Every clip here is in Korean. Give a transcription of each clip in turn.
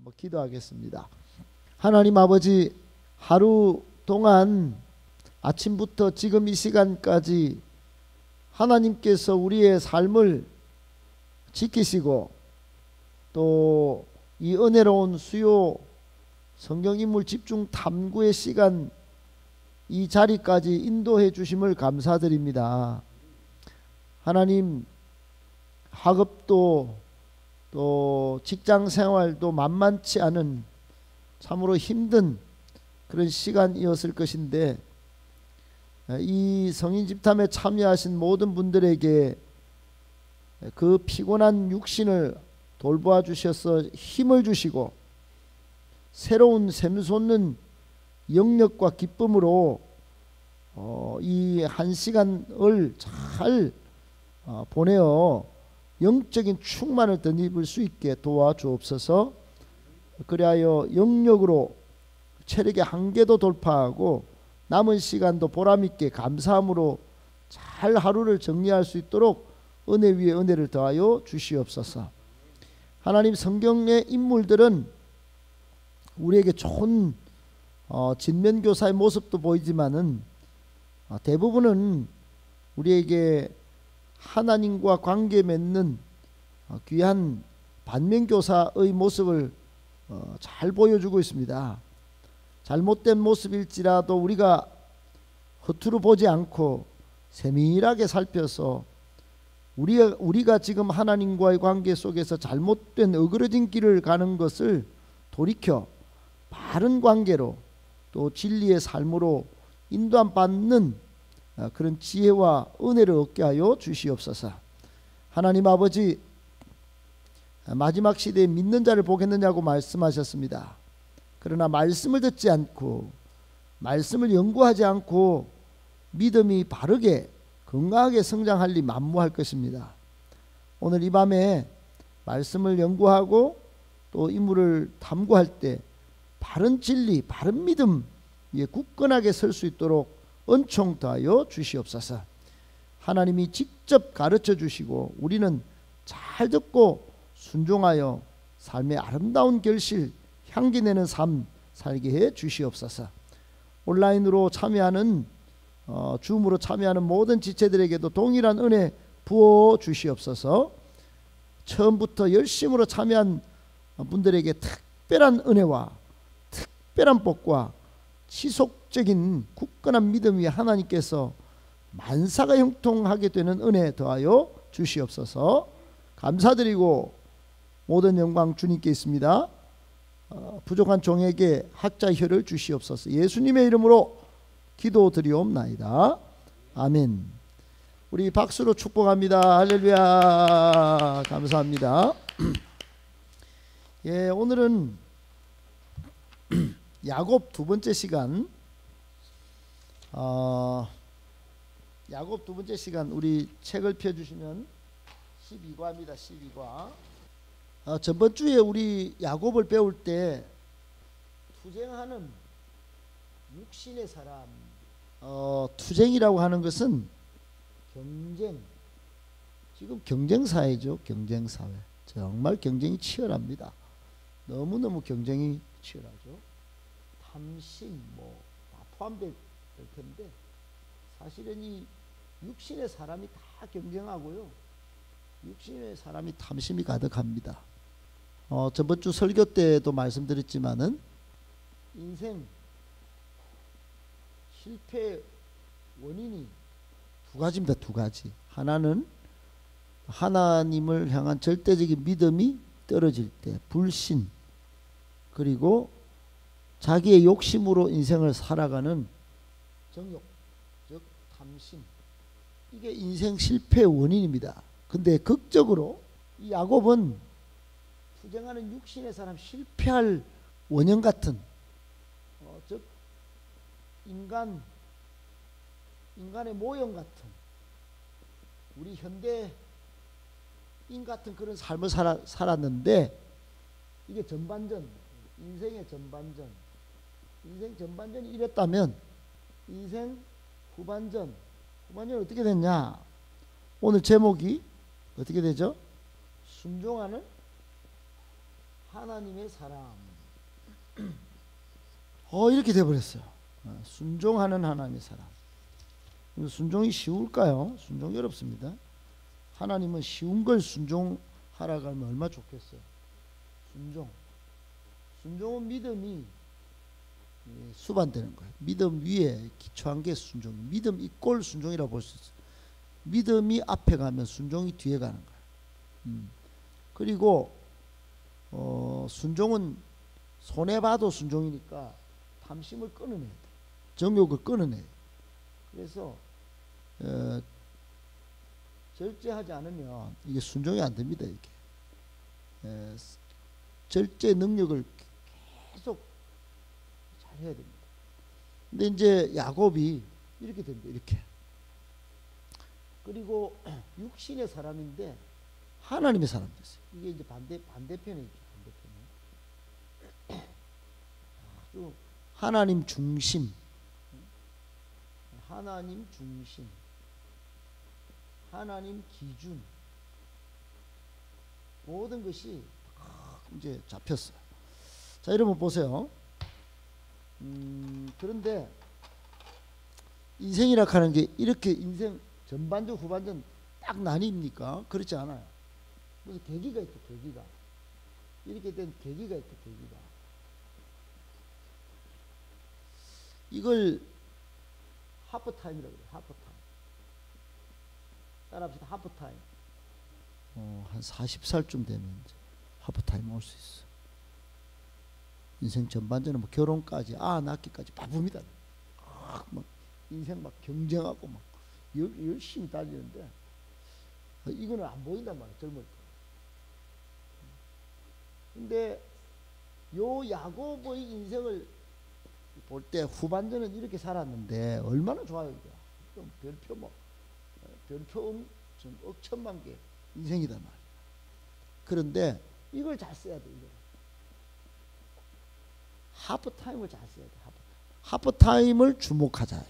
한번 기도하겠습니다. 하나님 아버지, 하루 동안 아침부터 지금 이 시간까지 하나님께서 우리의 삶을 지키시고 또 이 은혜로운 수요 성경인물 집중 탐구의 시간 이 자리까지 인도해 주심을 감사드립니다. 하나님, 학업도 또 직장 생활도 만만치 않은 참으로 힘든 그런 시간이었을 것인데 이 성인 집탐에 참여하신 모든 분들에게 그 피곤한 육신을 돌보아 주셔서 힘을 주시고 새로운 샘솟는 영력과 기쁨으로 이 한 시간을 잘 보내어 영적인 충만을 덧입을 수 있게 도와주옵소서. 그리하여 영력으로 체력의 한계도 돌파하고 남은 시간도 보람있게 감사함으로 잘 하루를 정리할 수 있도록 은혜 위에 은혜를 더하여 주시옵소서. 하나님, 성경의 인물들은 우리에게 좋은 진면교사의 모습도 보이지만은 대부분은 우리에게 하나님과 관계 맺는 귀한 반면교사의 모습을 잘 보여주고 있습니다. 잘못된 모습일지라도 우리가 허투루 보지 않고 세밀하게 살펴서 우리가 지금 하나님과의 관계 속에서 잘못된 어그러진 길을 가는 것을 돌이켜 바른 관계로 또 진리의 삶으로 인도함 받는 그런 지혜와 은혜를 얻게 하여 주시옵소서. 하나님 아버지, 마지막 시대에 믿는 자를 보겠느냐고 말씀하셨습니다. 그러나 말씀을 듣지 않고 말씀을 연구하지 않고 믿음이 바르게 건강하게 성장할 리 만무할 것입니다. 오늘 이 밤에 말씀을 연구하고 또 인물을 탐구할 때 바른 진리, 바른 믿음 위에 굳건하게 설 수 있도록 은총 더하여 주시옵소서. 하나님이 직접 가르쳐 주시고 우리는 잘 듣고 순종하여 삶의 아름다운 결실, 향기 내는 삶 살게 해 주시옵소서. 온라인으로 참여하는 줌으로 참여하는 모든 지체들에게도 동일한 은혜 부어 주시옵소서. 처음부터 열심으로 참여한 분들에게 특별한 은혜와 특별한 복과 지속적인 굳건한 믿음 위에 하나님께서 만사가 형통하게 되는 은혜 더하여 주시옵소서. 감사드리고 모든 영광 주님께 있습니다. 부족한 종에게 학자 혀를 주시옵소서. 예수님의 이름으로 기도드리옵나이다. 아멘. 우리 박수로 축복합니다. 할렐루야. 감사합니다. 예, 오늘은 야곱 두 번째 시간, 야곱 두 번째 시간 우리 책을 펴주시면 12과입니다. 12과. 전번 주에 우리 야곱을 배울 때 투쟁하는 육신의 사람, 투쟁이라고 하는 것은 경쟁, 지금 경쟁사회죠. 경쟁사회. 정말 경쟁이 치열합니다. 너무너무 경쟁이 치열하죠. 탐심 다 포함될 텐데 사실은 이 육신의 사람이 다 경쟁하고요. 육신의 사람이 탐심이 가득합니다. 저번 주 설교 때도 말씀드렸지만은 인생 실패 원인이 두 가지입니다. 두 가지. 하나는 하나님을 향한 절대적인 믿음이 떨어질 때 불신, 그리고 자기의 욕심으로 인생을 살아가는 정욕, 즉 탐심. 이게 인생 실패의 원인입니다. 근데 극적으로 이 야곱은 투쟁하는 육신의 사람 실패할 원형 같은 즉 인간의 모형 같은 우리 현대인 같은 그런 삶을 살았는데 이게 전반전, 인생의 전반전, 인생 전반전이 이랬다면 인생 후반전 어떻게 됐냐? 오늘 제목이 어떻게 되죠? 순종하는 하나님의 사람. 이렇게 돼버렸어요. 순종하는 하나님의 사람. 순종이 쉬울까요? 순종이 어렵습니다. 하나님은 쉬운 걸 순종하라고 하면 얼마나 좋겠어요. 순종은 믿음이 수반되는 거예요. 믿음 위에 기초한 게 순종. 믿음 이꼴 순종이라고 볼 수 있어요. 믿음이 앞에 가면 순종이 뒤에 가는 거예요. 그리고 순종은 손해봐도 순종이니까 탐심을 끊어내야 돼. 정욕을 끊어내야 돼. 그래서 절제하지 않으면 이게 순종이 안 됩니다. 이게 절제 능력을 계속 잘 해야 됩니다. 근데 이제 야곱이 이렇게 됩니다. 이렇게. 그리고 육신의 사람인데 하나님의 사람이 됐어요. 이게 이제 반대편이죠. 아주 하나님 중심, 하나님 기준, 모든 것이 이제 잡혔어요. 자, 여러분 보세요. 그런데 인생이라 하는 게 이렇게 인생 전반전 후반전 딱 나뉩니까? 그렇지 않아요. 무슨 계기가 있다. 계기가 이렇게 된 계기가 있다. 계기가 이걸 하프타임이라고 해요. 하프타임. 따라합시다. 하프타임. 한 40살쯤 되면 이제 하프타임 올 수 있어. 인생 전반전은 뭐 결혼까지 낳기까지 바쁩니다. 막 인생 막 경쟁하고 막 열심히 달리는데 이거는 안 보인단 말이야. 젊을 때. 근데 요 야곱의 인생을 볼 때 후반전은 이렇게 살았는데 얼마나 좋아요. 이게. 별표 좀 억천만 개 인생이단 말이야. 그런데 이걸 잘 써야 돼. 이거. 하프타임을 잘 써야 돼. 하프타임을 주목하자.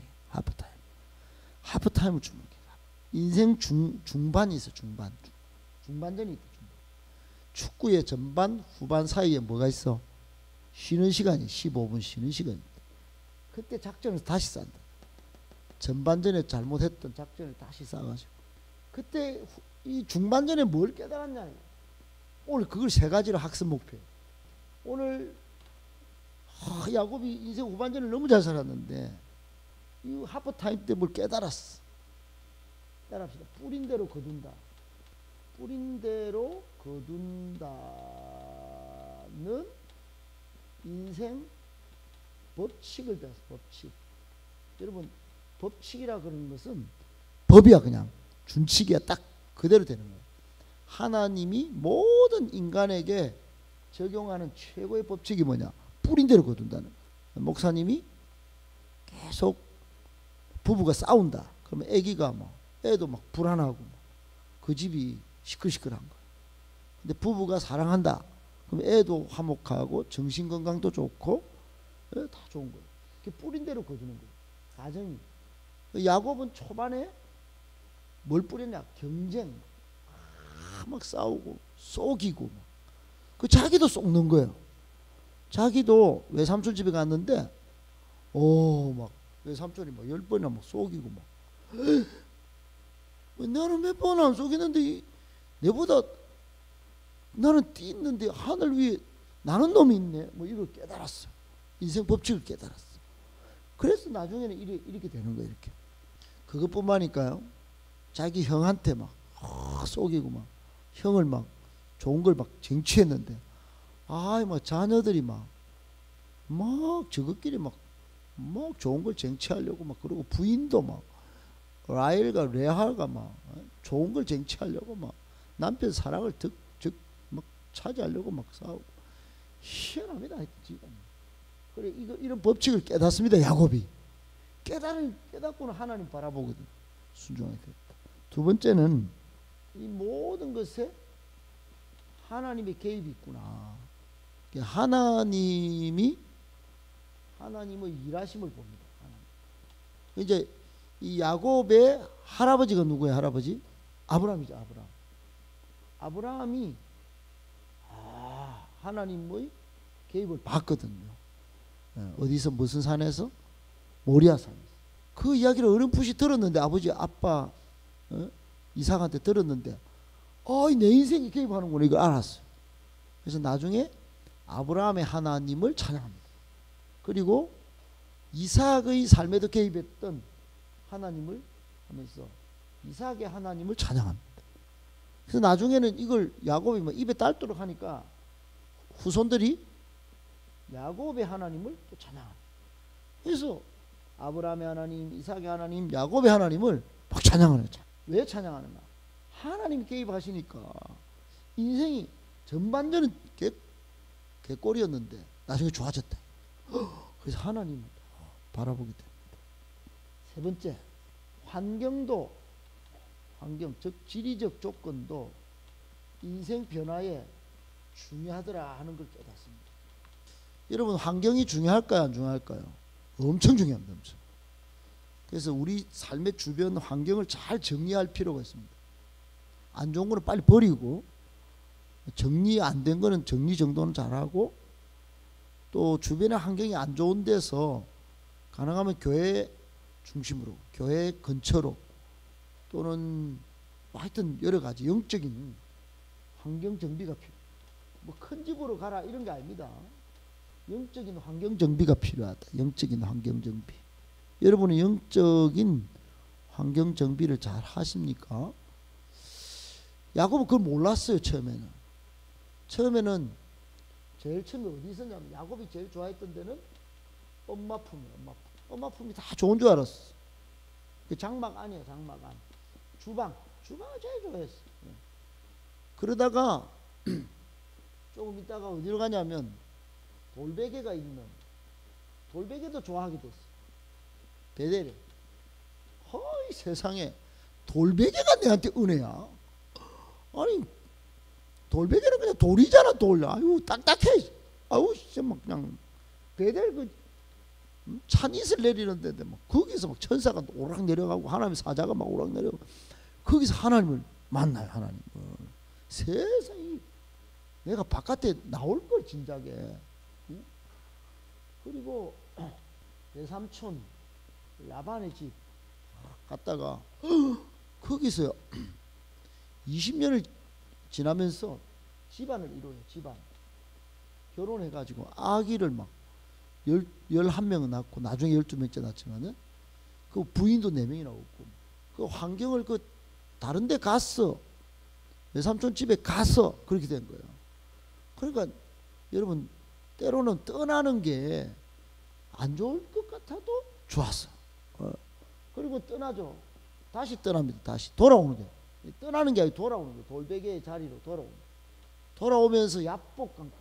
하프타임을 주목해. 인생 중반이 있어. 중반전이 있다. 축구의 전반 후반 사이에 뭐가 있어? 쉬는 시간이 15분 쉬는 시간이 있다. 그때 작전을 다시 쌓는다. 전반전에 잘못했던 작전을 다시 쌓아가지고 그때 이 중반전에 뭘 깨달았냐. 오늘 그걸 세 가지로 학습 목표. 오늘 야곱이 인생 후반전을 너무 잘 살았는데 이 하프타임 때 뭘 깨달았어. 따라합시다. 뿌린 대로 거둔다. 뿌린 대로 거둔다는 인생 법칙을 배웠어. 법칙. 여러분 법칙이라 그러는 것은 법이야. 그냥 준칙이야. 딱 그대로 되는 거예요. 하나님이 모든 인간에게 적용하는 최고의 법칙이 뭐냐? 뿌린 대로 거둔다는 거예요. 목사님이 계속 부부가 싸운다. 그러면 애기가 애도 막 불안하고 그 집이 시끌시끌한 거예요. 근데 부부가 사랑한다. 그럼 애도 화목하고 정신건강도 좋고 다 좋은 거예요. 그게 뿌린 대로 거두는 거예요. 가정이. 야곱은 초반에 뭘 뿌렸냐? 경쟁. 막 싸우고 쏘기고 그 자기도 쏘는 거예요. 자기도 외삼촌 집에 갔는데 막 외삼촌이 막 10번이나 막 쏘기고 막 나는 몇 번 안 쏘겠는데 내보다 나는 뛰는데 하늘 위에 나는 놈이 있네. 뭐 이걸 깨달았어. 인생 법칙을 깨달았어. 그래서 나중에는 이렇게 되는 거예요. 이렇게. 그것뿐만이니까요. 자기 형한테 막 쏘기고 막 형을 막 좋은 걸 막 쟁취했는데 막 자녀들이 막 저것끼리 막 좋은 걸 쟁취하려고 막 그러고 부인도 막 라헬과 레아가 막 좋은 걸 쟁취하려고 막 남편 사랑을 막 차지하려고 막 싸우고 희한합니다. 그래 이런 법칙을 깨닫습니다. 야곱이 깨닫고는 하나님 바라보거든. 순종하게 됐다. 두 번째는 이 모든 것에 하나님의 개입이 있구나. 하나님의 일하심을 봅니다. 하나님. 이제 이 야곱의 할아버지가 누구예요? 할아버지? 아브라함이죠. 아브라함이 하나님의 개입을 봤거든요. 어디서 무슨 산에서? 모리아산에서. 그 이야기를 어렴풋이 들었는데 아버지 아빠 이삭한테 들었는데 내 인생이 개입하는구나 이걸 알았어요. 그래서 나중에 아브라함의 하나님을 찬양합니다. 그리고 이삭의 삶에도 개입했던 하나님을 하면서 이삭의 하나님을 찬양합니다. 그래서 나중에는 이걸 야곱이 뭐 입에 딸도록 하니까 후손들이 야곱의 하나님을 또 찬양합니다. 그래서 아브라함의 하나님, 이삭의 하나님, 야곱의 하나님을 막 찬양하는 거죠. 왜 찬양하는가? 하나님 개입하시니까 인생이 전반전은 개꼴이었는데 나중에 좋아졌다. 그래서 하나님을 바라보게 됩니다. 세 번째, 환경, 즉 지리적 조건도 인생 변화에 중요하더라 하는 걸 깨닫습니다. 여러분 환경이 중요할까요? 안 중요할까요? 엄청 중요합니다. 엄청. 그래서 우리 삶의 주변 환경을 잘 정리할 필요가 있습니다. 안 좋은 거는 빨리 버리고 정리 안 된 거는 정리정돈은 잘하고 또 주변의 환경이 안 좋은 데서 가능하면 교회 중심으로 교회 근처로 또는 하여튼 여러 가지 영적인 환경 정비가 필요해요. 뭐 큰 집으로 가라 이런 게 아닙니다. 영적인 환경 정비가 필요하다. 영적인 환경 정비. 여러분은 영적인 환경 정비를 잘 하십니까? 야곱은 그걸 몰랐어요. 처음에는 제일 처음에 어디 있었냐면 야곱이 제일 좋아했던 데는 엄마 품이에요. 엄마 품이 다 좋은 줄 알았어. 그 장막 안이에요. 장막 안. 주방을 제일 좋아했어. 그러다가 조금 있다가 어디로 가냐면 돌베개가 있는 돌베개도 좋아하게 됐어. 베델에. 허이 세상에 돌베개가 내한테 은혜야. 아니 돌베개는 그냥 돌이잖아. 돌. 아유 딱딱해. 아유 진짜 막 그냥 베델 그 찬이슬 내리는 데인데 막 거기서 막 천사가 오락 내려가고 하나님의 사자가 막 오락 내려가고 거기서 하나님을 만나요. 하나님을. 세상에 내가 바깥에 나올 걸 진작에. 그리고 외삼촌 라반의 집 갔다가 거기서 20년을 지나면서 집안을 이루어요. 집안 결혼해가지고 아기를 막 11명은 낳고 나중에 12명째 낳지만은 그 부인도 4명이나 없고 그 환경을 그 다른 데 갔어. 외삼촌 집에 가서 그렇게 된 거예요. 그러니까 여러분 때로는 떠나는 게 안 좋을 것 같아도 좋았어. 그리고 떠나죠. 다시 떠납니다. 다시 돌아오는 게 떠나는 게 아니고 돌아오는 거예요. 돌베개의 자리로 돌아오면서 야복강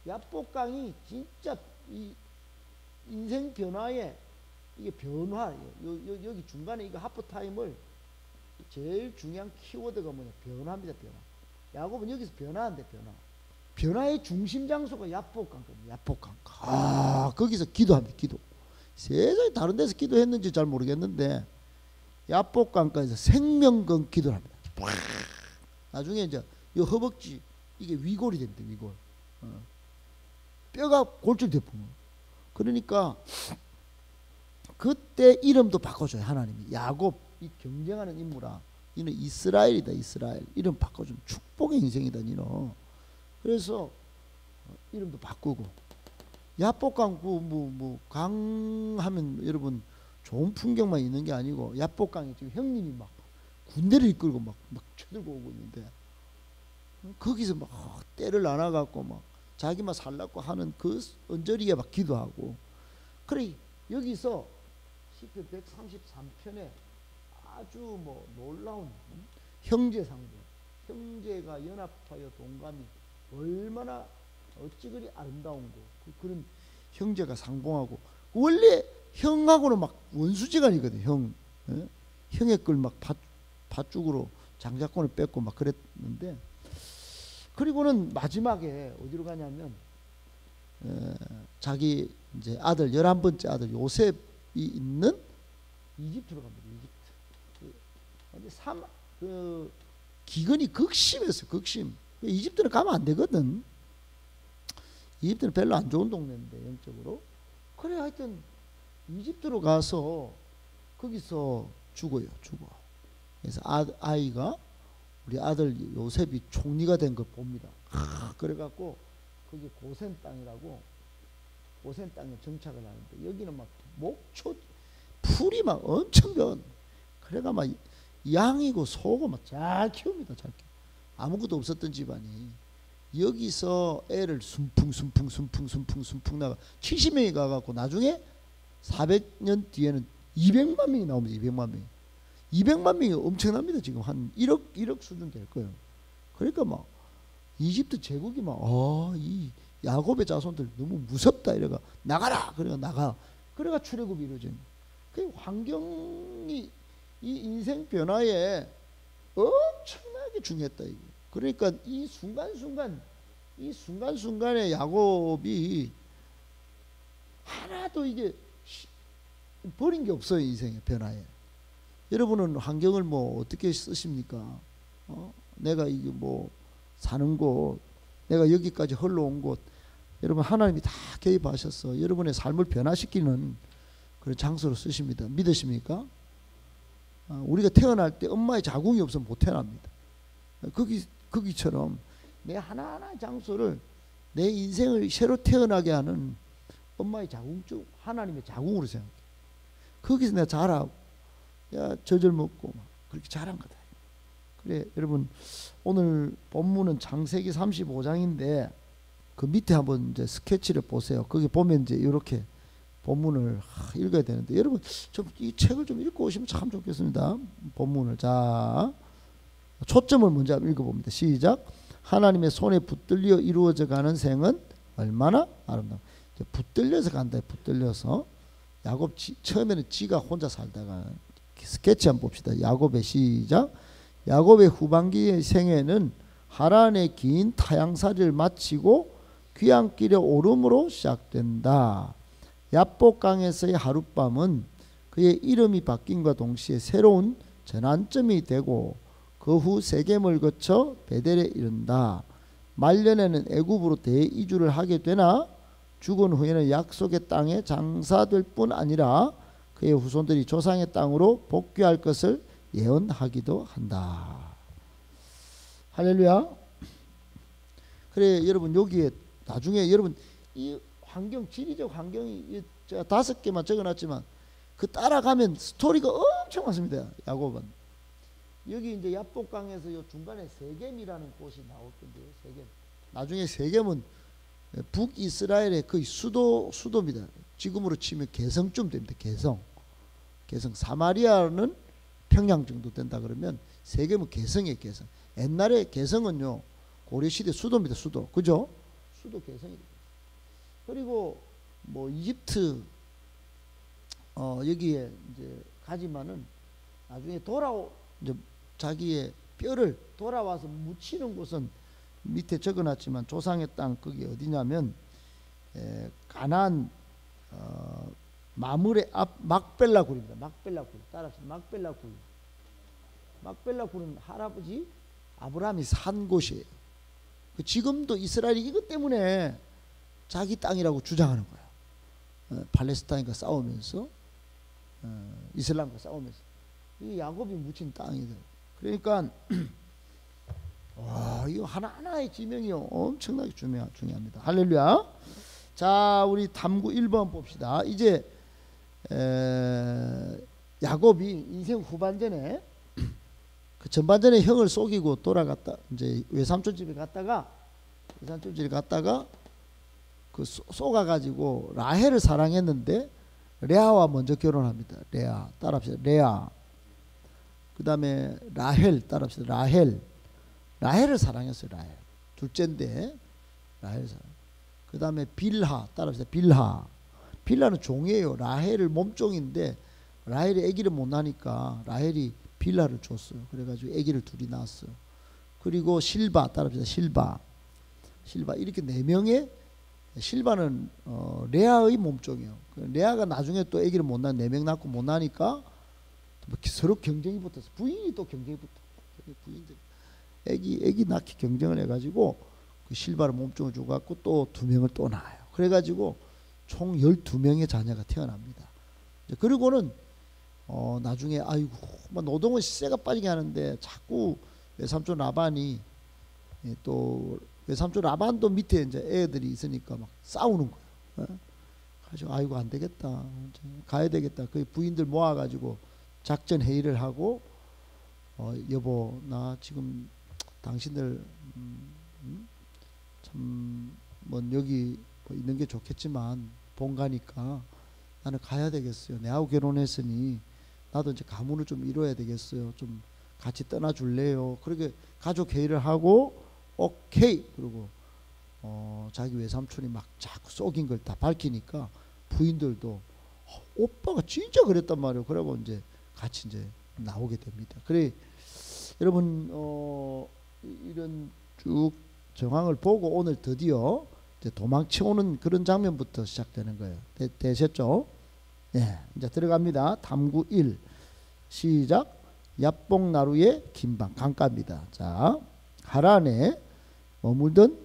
야복강이 진짜 이 인생 변화에 이게 변화예요. 여기 중간에 이거 하프 타임을 제일 중요한 키워드가 뭐냐? 변화입니다. 변화. 야곱은 여기서 변화한대. 변화의 중심 장소가 야복강거든요. 야복강. 거기서 기도합니다. 기도. 세상에 다른 데서 기도했는지 잘 모르겠는데 야복강가에서 생명건 기도를 합니다. 나중에 이제 이 허벅지 이게 위골이 됩니다. 위골. 뼈가 골절되면 그러니까 그때 이름도 바꿔줘요. 하나님이 야곱 이 경쟁하는 인물아 이는 이스라엘이다. 이스라엘 이름 바꿔주면 축복의 인생이다. 니는 그래서 이름도 바꾸고 야복강 뭐 강하면 여러분 좋은 풍경만 있는 게 아니고 야복강에 지금 형님이 막 군대를 이끌고 막 쳐들고 오고 있는데 거기서 막 때를 나눠갖고 막 자기만 살라고 하는 그 언저리에 막 기도하고 그래 여기서 시편 133편에 아주 뭐 놀라운 형제상봉 형제가 연합하여 동감이 얼마나 어찌 그리 아름다운 거 그런 형제가 상봉하고 원래 형하고는 막 원수지간이거든. 형의 걸 막 팥죽으로 장자권을 뺏고 막 그랬는데 그리고는 마지막에 어디로 가냐면 자기 이제 아들 11번째 아들 요셉이 있는 이집트로 갑니다. 이집트. 그 기근이 극심했어요. 극심. 이집트는 가면 안 되거든. 이집트는 별로 안 좋은 동네인데 영적으로. 그래 하여튼 이집트로 가서 거기서 죽어요. 죽어. 그래서 아이가 우리 아들 요셉이 총리가 된 걸 봅니다. 그래갖고 거기 고센 땅이라고, 고센 땅에 정착을 하는데 여기는 막 목초 풀이 막 엄청 변. 그래가 막 양이고 소고 막 잘 키웁니다. 잘 키워. 아무것도 없었던 집안이 여기서 애를 순풍 나가 70명이 가갖고 나중에 400년 뒤에는 200만 명이 나옵니다. 200만 명이. 200만 명이 엄청납니다. 지금 한 1억 수준 될 거예요. 그러니까 막 이집트 제국이 막 이 야곱의 자손들 너무 무섭다 이래가 나가라. 그래가 나가. 그래가 출애굽이 이루어진. 그 환경이 이 인생 변화에 엄청나게 중요했다 이거. 그러니까 이 순간순간에 야곱이 하나도 이게 버린 게 없어요. 인생의 변화에. 여러분은 환경을 뭐 어떻게 쓰십니까? 내가 이게 뭐 사는 곳, 내가 여기까지 흘러온 곳, 여러분 하나님이 다 개입하셔서 여러분의 삶을 변화시키는 그런 장소로 쓰십니다. 믿으십니까? 우리가 태어날 때 엄마의 자궁이 없으면 못 태어납니다. 거기처럼 내 하나하나의 장소를 내 인생을 새로 태어나게 하는 엄마의 자궁 중 하나님의 자궁으로 생각해. 거기서 내가 자라고 젖을 먹고 막 그렇게 자란 거다. 그래 여러분 오늘 본문은 창세기 35장인데 그 밑에 한번 이제 스케치를 보세요. 거기 보면 이제 이렇게 본문을 읽어야 되는데 여러분 좀 이 책을 좀 읽고 오시면 참 좋겠습니다. 본문을 자 초점을 먼저 읽어봅니다. 시작. 하나님의 손에 붙들려 이루어져 가는 생은 얼마나 아름다워. 붙들려서 간다. 붙들려서 야곱 처음에는 지가 혼자 살다가 스케치 한번 봅시다. 야곱의 시작. 야곱의 후반기의 생애는 하란의 긴 타향살이를 마치고 귀향길에 오름으로 시작된다. 야복강에서의 하룻밤은 그의 이름이 바뀐과 동시에 새로운 전환점이 되고 그 후 세겜을 거쳐 베델에 이른다. 말년에는 애굽으로 대이주를 하게 되나 죽은 후에는 약속의 땅에 장사될 뿐 아니라 그의 후손들이 조상의 땅으로 복귀할 것을 예언하기도 한다. 할렐루야. 그래 여러분 여기에 나중에 여러분 이 환경 지리적 환경이 제가 5개만 적어놨지만 그 따라가면 스토리가 엄청 많습니다. 야곱은 여기 이제 야복강에서 요 중간에 세겜이라는 곳이 나올 건데요. 세겜. 나중에 세겜은 북이스라엘의 거의 수도입니다. 지금으로 치면 개성쯤 됩니다. 개성 사마리아는 평양 정도 된다 그러면 세겜은 개성이에요. 개성. 옛날에 개성은요 고려시대 수도입니다. 수도. 그죠? 수도 개성이에요. 그리고 뭐 이집트 여기에 이제 가지만은 나중에 이제 자기의 뼈를 돌아와서 묻히는 곳은 밑에 적어놨지만 조상의 땅 거기 어디냐면 가나안 마물의 앞 막벨라 굴입니다. 막벨라 굴. 따라서 막벨라 굴. 막벨라 굴은 할아버지 아브라함이 산 곳이에요. 지금도 이스라엘이 이것 때문에 자기 땅이라고 주장하는 거야. 팔레스타인과 싸우면서 이슬람과 싸우면서 이 야곱이 묻힌 땅이다. 그러니까 와 이거 하나하나의 지명이 엄청나게 중요합니다. 할렐루야. 자 우리 탐구 1번 봅시다. 이제 야곱이 인생 후반전에 그 전반전에 형을 속이고 돌아갔다 이제 외삼촌 집에 갔다가 그 속아가지고 라헬을 사랑했는데 레아와 먼저 결혼합니다. 레아 따라합시다. 레아. 그 다음에 라헬 따라합시다. 라헬을 사랑했어요. 라헬 둘째인데 라헬 사랑. 그 다음에 빌하 따라합시다. 빌하는 종이에요. 라헬을 몸종인데 라헬이 아기를 못 낳으니까 라헬이 빌하를 줬어요. 그래가지고 아기를 둘이 낳았어요. 그리고 실바 따라합시다. 실바 이렇게 4명의 실바는 레아의 몸종이에요. 레아가 나중에 또 아기를 못 낳아 4명 낳고 못 낳으니까 서로 경쟁이 붙어서 부인이 또 경쟁이 붙어. 부인들 아기 낳기 경쟁을 해가지고 그 실바를 몸종을 주고 갖고 또 2명을 또 낳아요. 그래가지고 총 12명의 자녀가 태어납니다. 그리고는 나중에 아이고 막 노동은 쇠가 빠지게 하는데 자꾸 외삼촌 라반이 또 외삼촌 라반도 밑에 이제 애들이 있으니까 막 싸우는 거예요. 가지고 아이고 안 되겠다, 가야 되겠다. 그 부인들 모아가지고 작전 회의를 하고 여보 나 지금 당신들 참 뭐 여기 뭐 있는 게 좋겠지만 본가니까 나는 가야 되겠어요. 내하고 결혼했으니 나도 이제 가문을 좀 이뤄야 되겠어요. 좀 같이 떠나 줄래요? 그렇게 가족 회의를 하고 오케이. 그리고 자기 외삼촌이 막 자꾸 속인 걸 다 밝히니까 부인들도 오빠가 진짜 그랬단 말이에요. 그러고 이제 같이 이제 나오게 됩니다. 그래 여러분 이런 쭉 정황을 보고 오늘 드디어 이제 도망쳐오는 그런 장면부터 시작되는 거예요. 되셨죠? 예, 이제 들어갑니다. 탐구 1 시작. 야복나루의 긴방 강가입니다. 자, 하란에 머물던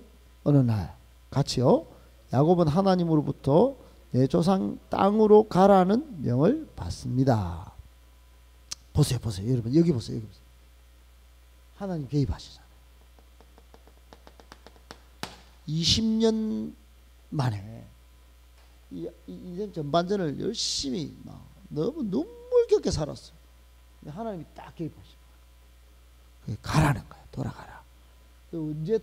어느 날 같이요. 야곱은 하나님으로부터 내 조상 땅으로 가라는 명을 받습니다. 보세요, 보세요, 여러분 여기 보세요, 여기 보세요. 하나님 개입하시잖아요. 20년 만에 이 인생 전반전을 열심히 막 너무 눈물겹게 살았어요. 근데 하나님이 딱 개입하신 거예요. 가라는 거예요. 돌아가라. 언제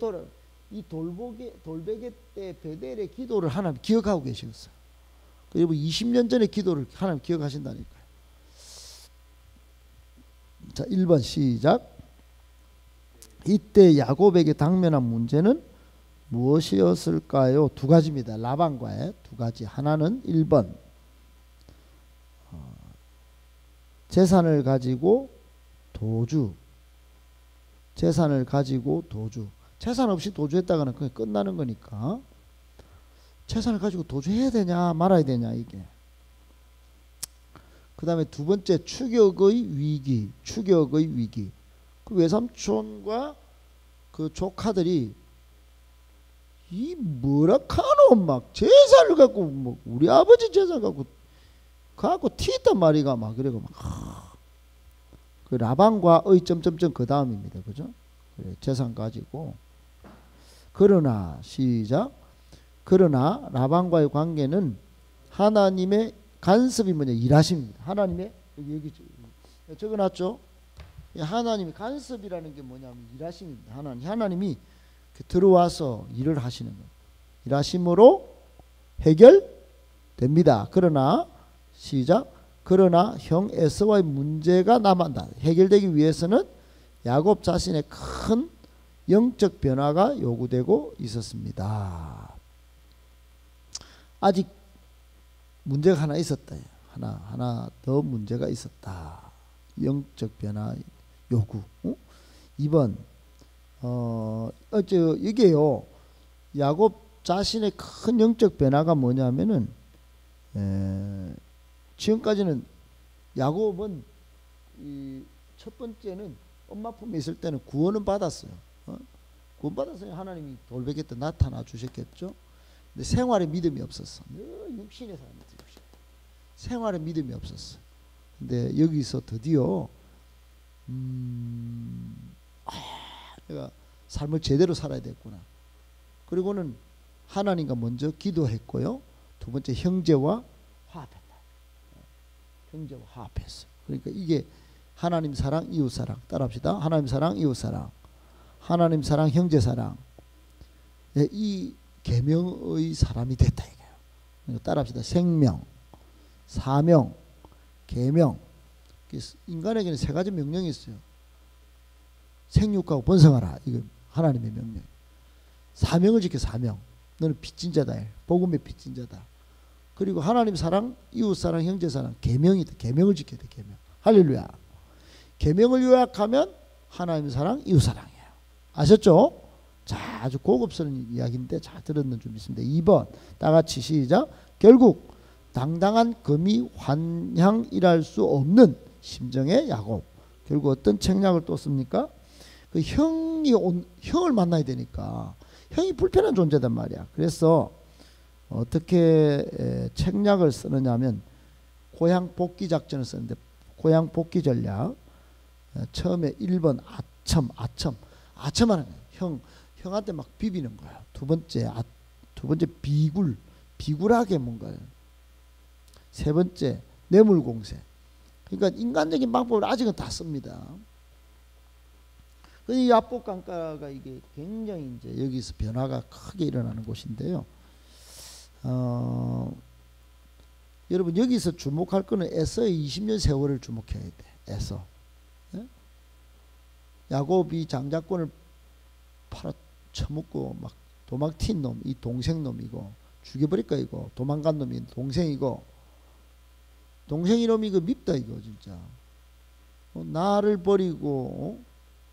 이 돌베개 때 베델의 기도를 하나님 기억하고 계셨어요. 여러분 20년 전의 기도를 하나님 기억하신다니까요. 자, 1번 시작. 이때 야곱에게 당면한 문제는 무엇이었을까요? 2가지입니다. 라반과의 2가지. 하나는 1번 재산을 가지고 도주. 재산을 가지고 도주. 재산 없이 도주했다가는 그게 끝나는 거니까 재산을 가지고 도주해야 되냐 말아야 되냐 이게. 그 다음에 2번째 추격의 위기. 추격의 위기. 그 외삼촌과 그 조카들이 이 뭐라카노 막 재산을 갖고 뭐 우리 아버지 재산 갖고 튀었단 말이가 막 그래고 막 그 라반과의 점점점 그 다음입니다. 그죠? 그래, 재산 가지고. 그러나 시작. 그러나 라반과의 관계는 하나님의 간섭이 뭐냐 일하십니다. 하나님의 여기 적어놨죠. 하나님이 간섭이라는 게 뭐냐면 일하심입니다. 하나님이 들어와서 일을 하시는 거예요. 일하심으로 해결됩니다. 그러나 시작. 그러나 형 에서와의 문제가 남았다. 해결되기 위해서는 야곱 자신의 큰 영적 변화가 요구되고 있었습니다. 아직 문제가 하나 있었다. 하나 더 문제가 있었다. 영적 변화 요구. 2번 이게요. 야곱 자신의 큰 영적 변화가 뭐냐면은 지금까지는 야곱은 이 첫 번째는 엄마 품에 있을 때는 구원은 받았어요. 구원 받았으니 하나님이 돌베개 때 나타나 주셨겠죠. 근데 생활에 믿음이 없었어. 육신의 사람이지. 생활에 믿음이 없었어. 근데 여기서 드디어 내가 삶을 제대로 살아야 됐구나. 그리고는 하나님과 먼저 기도했고요. 2번째 형제와 화합했다. 형제와 화합했어. 그러니까 이게 하나님 사랑, 이웃 사랑. 따라합시다. 하나님 사랑, 이웃 사랑. 하나님 사랑, 형제 사랑. 이 계명의 사람이 됐다 이거예요. 그러니까 따라합시다. 생명, 사명, 계명. 인간에게는 3가지 명령이 있어요. 생육하고 번성하라. 이거 하나님의 명령. 사명을 지켜. 사명. 너는 빚진 자다. 복음의 빚진 자다. 그리고 하나님 사랑, 이웃 사랑, 형제 사랑. 계명이다. 계명을 지켜야 돼. 계명. 할렐루야. 계명을 요약하면 하나님 사랑, 이웃 사랑이에요. 아셨죠? 자, 아주 고급스러운 이야기인데 잘 들었는 줄 믿습니다. 2번 다 같이 시작. 결국 당당한 금이 환향이랄 수 없는 심정의 야곱. 결국 어떤 책략을 또 씁니까? 그 형을 만나야 되니까 형이 불편한 존재단 말이야. 그래서 어떻게 책략을 쓰느냐면 고향 복귀 작전을 쓰는데 고향 복귀 전략 처음에 1번 아첨하는 거야. 형한테 막 비비는 거야. 두 번째 비굴하게 뭔가요. 세 번째 뇌물공세. 그러니까 인간적인 방법을 아직은 다 씁니다. 이 압복강가가 이게 굉장히 이제 여기서 변화가 크게 일어나는 곳인데요. 여러분 여기서 주목할 거는 에서의 20년 세월을 주목해야 돼. 에서. 예? 야곱이 장자권을 팔아 처먹고 막 도망 튄 놈, 이 동생 놈이고 죽여버릴까 이거. 도망간 놈이 동생이고. 동생이 놈이 이거 밉다 이거 진짜. 나를 버리고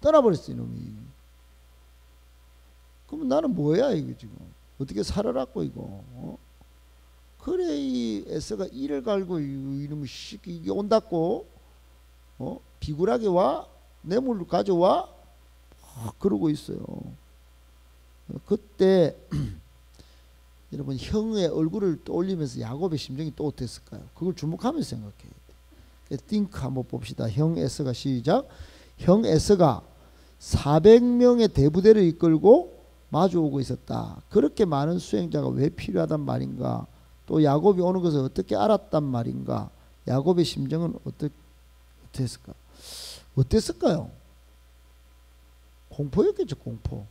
떠나버렸어 이놈이. 그럼 나는 뭐야 이거 지금. 어떻게 살아라고 이거. 그래 이 에서가 이를 갈고 이놈의 이게 온다고 비굴하게 와 뇌물을 가져와 그러고 있어요. 그때 여러분 형의 얼굴을 떠올리면서 야곱의 심정이 또 어땠을까요? 그걸 주목하면서 생각해야 돼. think 한번 봅시다. 형 에서가 시작. 형 에서가 400명의 대부대를 이끌고 마주오고 있었다. 그렇게 많은 수행자가 왜 필요하단 말인가? 또 야곱이 오는 것을 어떻게 알았단 말인가? 야곱의 심정은 어땠을까? 어땠을까요? 공포였겠죠. 공포.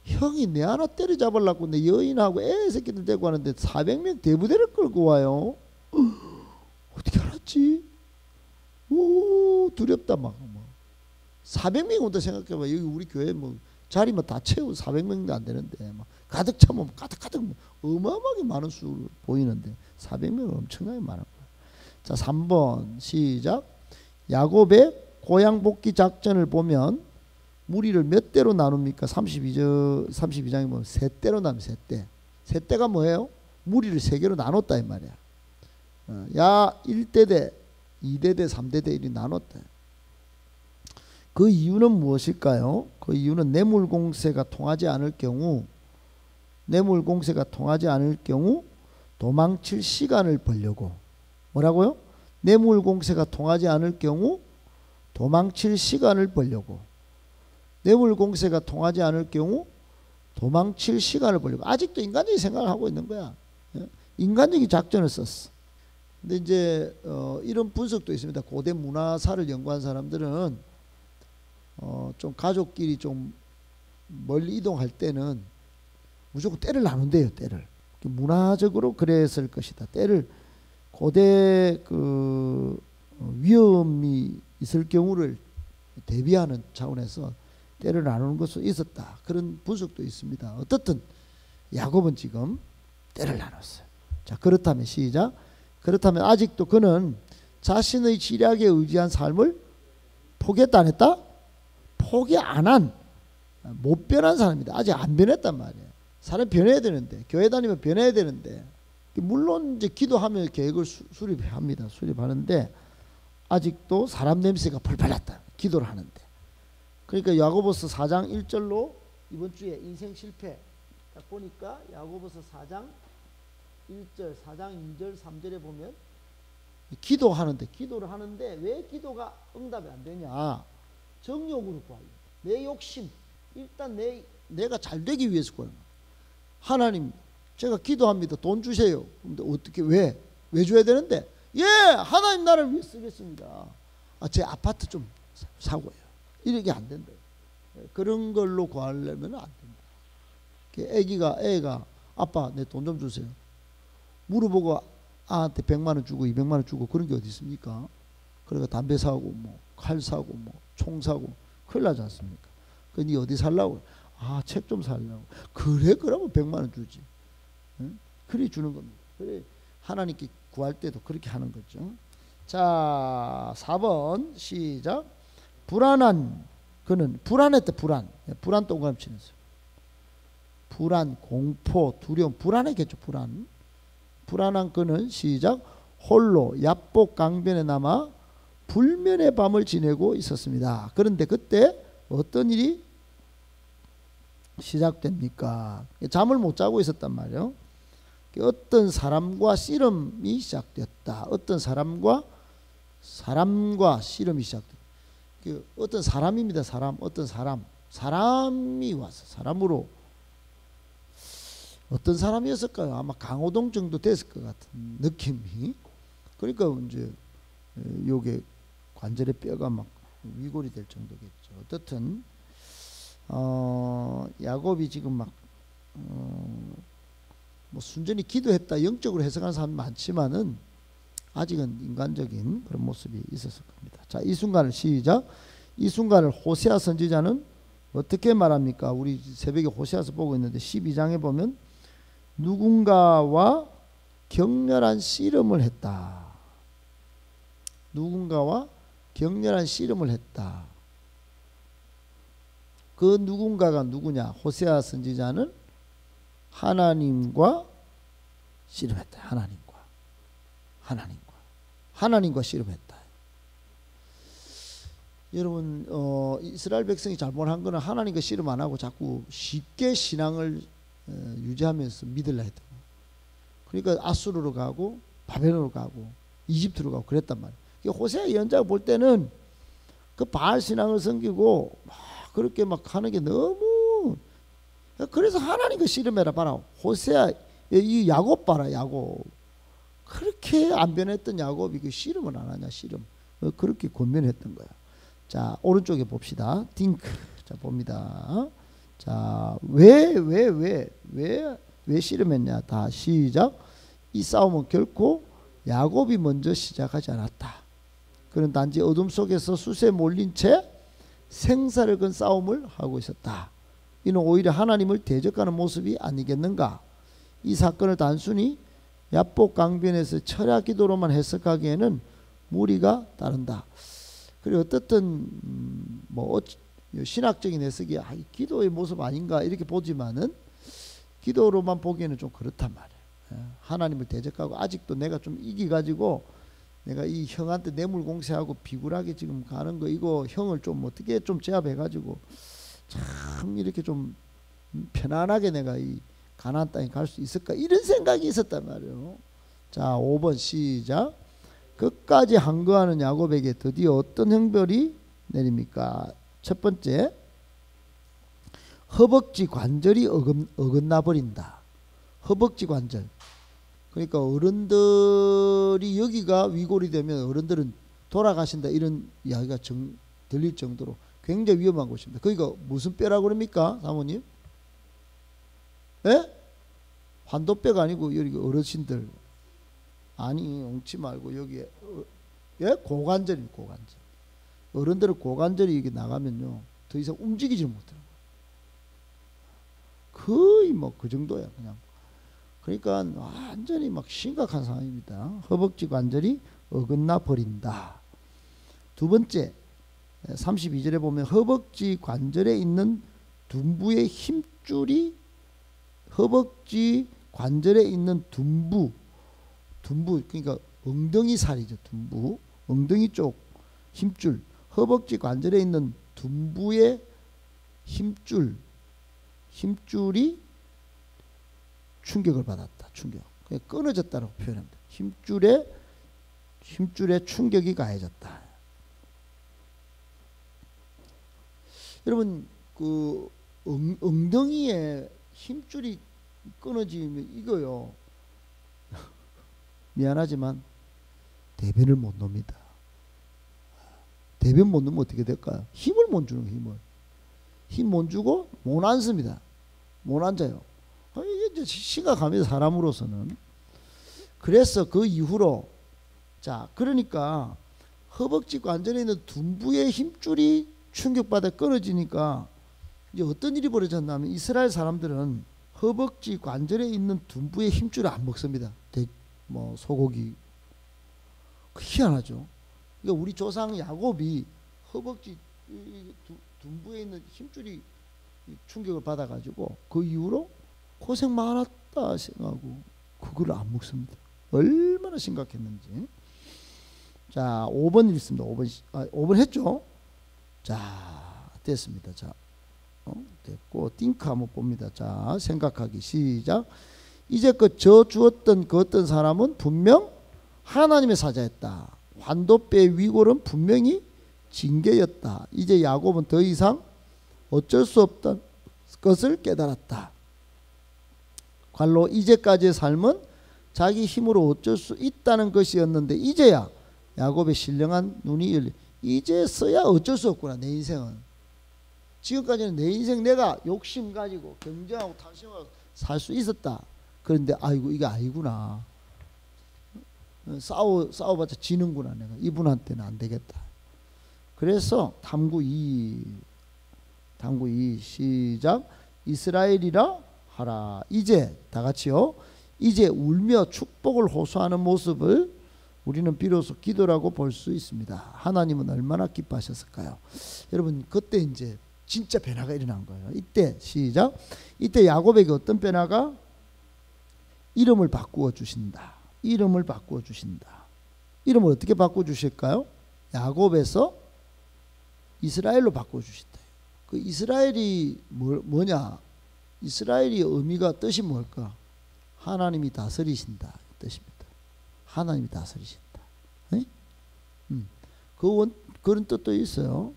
형이 내 하나 때려잡으려고 내 여인하고 애 새끼들 데리고 하는데 400명 대부대를 끌고 와요. 어떻게 알았지? 오 두렵다 막. 400명 온다 생각해봐. 여기 우리 교회 뭐 자리만 다 채우고 400명도 안 되는데 막 가득 차면 가득 어마어마하게 많은 수를 보이는데 400명은 엄청나게 많은 거야. 자 3번 시작. 야곱의 고향 복귀 작전을 보면 무리를 몇 대로 나눕니까? 32장에 보면 세 대로 나누면 세 대. 세 대가 뭐예요? 무리를 세 개로 나눴다 이 말이야. 야 1대대, 2대대, 3대대 이렇게 나눴다. 그 이유는 무엇일까요? 그 이유는 뇌물공세가 통하지 않을 경우 도망칠 시간을 벌려고. 뭐라고요? 뇌물공세가 통하지 않을 경우 도망칠 시간을 벌려고. 뇌물공세가 통하지 않을 경우 도망칠 시간을 벌려고. 아직도 인간적인 생각을 하고 있는 거야. 인간적인 작전을 썼어. 근데 이제 이런 분석도 있습니다. 고대 문화사를 연구한 사람들은 좀 가족끼리 좀 멀리 이동할 때는 무조건 떼를 나눈대요. 떼를. 문화적으로 그랬을 것이다. 떼를 고대 그 위험이 있을 경우를 대비하는 차원에서 떼를 나누는 것도 있었다. 그런 분석도 있습니다. 어떻든 야곱은 지금 떼를 나눴어요. 자 그렇다면 시작. 그렇다면 아직도 그는 자신의 지략에 의지한 삶을 포기했다 안 했다? 포기 안 한 못 변한 사람이다. 아직 안 변했단 말이에요. 사람 변해야 되는데 교회 다니면 변해야 되는데 물론 이제 기도하면 계획을 수립합니다. 수립하는데 아직도 사람 냄새가 풀풀 났다. 기도를 하는데. 그러니까 야고보서 4장 1절로 이번 주에 인생 실패 딱 보니까 야고보서 4장 1절, 4장 2절, 3절에 보면 기도를 하는데 왜 기도가 응답이 안 되냐? 정욕으로 구하려. 내 욕심. 일단 내가 잘 되기 위해서 구하는 거야. 하나님, 제가 기도합니다. 돈 주세요. 근데 어떻게 왜 줘야 되는데? 예, 하나님 나를 위해 쓰겠습니다. 제 아파트 좀 사고요. 이렇게 안 된다. 그런 걸로 구하려면 안 된다. 애가 아빠 내 돈 좀 주세요. 물어보고 아한테 100만 원 주고 200만 원 주고 그런 게 어디 있습니까? 그러니까 담배 사고 뭐 칼 사고 뭐 총 사고 큰일 나지 않습니까? 그 니 어디 살라고? 책 좀 살라고. 그래 그러면 100만 원 주지. 응? 그래 주는 겁니다. 그래 하나님께 구할 때도 그렇게 하는 거죠. 자 4번 시작. 그는 불안했다. 불안 동그라미 치는 거예요. 불안, 공포, 두려움, 불안했겠죠. 불안한 그는 시작. 홀로 야복 강변에 남아 불면의 밤을 지내고 있었습니다. 그런데 그때 어떤 일이 시작됩니까? 잠을 못 자고 있었단 말이에요. 어떤 사람과 씨름이 시작됐다. 어떤 사람과 씨름이 시작됐다. 어떤 사람입니다. 어떤 사람이 와서 사람으로 어떤 사람이었을까요? 아마 강호동 정도 됐을 것 같은 느낌이. 그러니까 이제 요게 관절의 뼈가 막 위골이 될 정도겠죠. 어떻든 야곱이 지금 막 뭐 순전히 기도했다 영적으로 해석하는 사람이 많지만은 아직은 인간적인 그런 모습이 있었을 겁니다. 자, 이 순간을 시작. 이 순간을 호세아 선지자는 어떻게 말합니까? 우리 새벽에 호세아서 보고 있는데 12장에 보면 누군가와 격렬한 씨름을 했다. 누군가와 격렬한 씨름을 했다. 그 누군가가 누구냐? 호세아 선지자는 하나님과 씨름했다. 하나님과 씨름했다. 여러분 이스라엘 백성이 잘못한 거는 하나님과 씨름 안 하고 자꾸 쉽게 신앙을 유지하면서 믿으려 했다. 그러니까 아수르로 가고 바벨론으로 가고 이집트로 가고 그랬단 말이에요. 호세아 예언자가 볼 때는 그 바알 신앙을 섬기고 막 그렇게 막 하는 게 너무, 그래서 하나님과 씨름해라. 봐라, 호세아 이 야곱 봐라. 야곱 그렇게 안 변했던 야곱이 그 씨름을 안 하냐. 씨름 그렇게 권면했던 거야. 자, 오른쪽에 봅시다. 딩크. 자, 봅니다. 자, 왜 씨름했냐. 다 시작. 이 싸움은 결코 야곱이 먼저 시작하지 않았다. 그는 단지 어둠 속에서 숯에 몰린 채 생사를 건 싸움을 하고 있었다. 이는 오히려 하나님을 대적하는 모습이 아니겠는가. 이 사건을 단순히 야복 강변에서 철야 기도로만 해석하기에는 무리가 따른다. 그리고 어떻든 뭐 신학적인 해석이 기도의 모습 아닌가 이렇게 보지만은 기도로만 보기에는 좀 그렇단 말이에요. 하나님을 대적하고 아직도 내가 좀 이기가지고 내가 이 형한테 뇌물 공세하고 비굴하게 지금 가는 거 이거 형을 좀 어떻게 좀 제압해가지고 참 이렇게 좀 편안하게 내가 이 가나안 땅에 갈 수 있을까 이런 생각이 있었단 말이에요. 자, 5번 시작. 끝까지 항거하는 야곱에게 드디어 어떤 형벌이 내립니까? 첫 번째, 허벅지 관절이 어긋나 버린다. 허벅지 관절. 그러니까 어른들이 여기가 위골이 되면 어른들은 돌아가신다 이런 이야기가 들릴 정도로 굉장히 위험한 곳입니다. 그러니까 무슨 뼈라고 그럽니까, 사모님? 예? 환도뼈가 아니고 여기 어르신들 아니 엉치 말고 여기에 예? 고관절입니다. 고관절. 어른들은 고관절이 이게 나가면요 더 이상 움직이지 못해요. 거의 뭐 그 정도야 그냥. 그러니까 완전히 막 심각한 상황입니다. 허벅지 관절이 어긋나 버린다. 두 번째 32절에 보면 허벅지 관절에 있는 둔부의 힘줄이 허벅지 관절에 있는 둔부 그러니까 엉덩이 살이죠. 둔부 엉덩이 쪽 힘줄 허벅지 관절에 있는 둔부의 힘줄이 충격을 받았다. 충격. 그냥 끊어졌다고 표현합니다. 힘줄에 충격이 가해졌다. 여러분 그 엉덩이에 힘줄이 끊어지면 이거요. 미안하지만 대변을 못 놉니다. 대변 못 넣으면 어떻게 될까요? 힘을 못 주는 힘을. 힘 못 주고 못 앉습니다. 못 앉아요. 이게 이제 심각합니다. 사람으로서는. 그래서 그 이후로 자 그러니까 허벅지 관절에 있는 둔부의 힘줄이 충격받아 끊어지니까 이제 어떤 일이 벌어졌냐면 이스라엘 사람들은 허벅지 관절에 있는 둔부의 힘줄을 안 먹습니다. 뭐 소고기. 희한하죠. 그러니까 우리 조상 야곱이 허벅지 둔부에 있는 힘줄이 충격을 받아가지고 그 이후로 고생 많았다 생각하고 그걸 안 먹습니다. 얼마나 심각했는지. 자 5번 읽습니다. 5번 했죠. 자 됐습니다. 자 됐고 띵크 한번 봅니다. 자, 생각하기 시작. 이제껏 저 주었던 그 어떤 사람은 분명 하나님의 사자였다. 환도뼈의 위골은 분명히 징계였다. 이제 야곱은 더 이상 어쩔 수 없던 것을 깨달았다. 관로 이제까지의 삶은 자기 힘으로 어쩔 수 있다는 것이었는데 이제야 야곱의 신령한 눈이 열리. 이제서야 어쩔 수 없구나. 내 인생은. 지금까지는 내 인생 내가 욕심 가지고 경쟁하고 탐심하고 살 수 있었다. 그런데 아이고 이게 아니구나. 싸워봤자 지는구나. 내가 이분한테는 안 되겠다. 그래서 탐구 2 시작. 이스라엘이라 하라. 이제 다 같이요. 이제 울며 축복을 호소하는 모습을 우리는 비로소 기도라고 볼 수 있습니다. 하나님은 얼마나 기뻐하셨을까요? 여러분 그때 이제 진짜 변화가 일어난 거예요. 이때 시작. 이때 야곱에게 어떤 변화가? 이름을 바꾸어 주신다. 이름을 바꾸어 주신다. 이름을 어떻게 바꾸어 주실까요? 야곱에서 이스라엘로 바꾸어 주신다. 그 이스라엘이 뭐냐? 이스라엘의 의미가 뜻이 뭘까? 하나님이 다스리신다 뜻입니다. 하나님이 다스리신다. 그런 뜻도 있어요.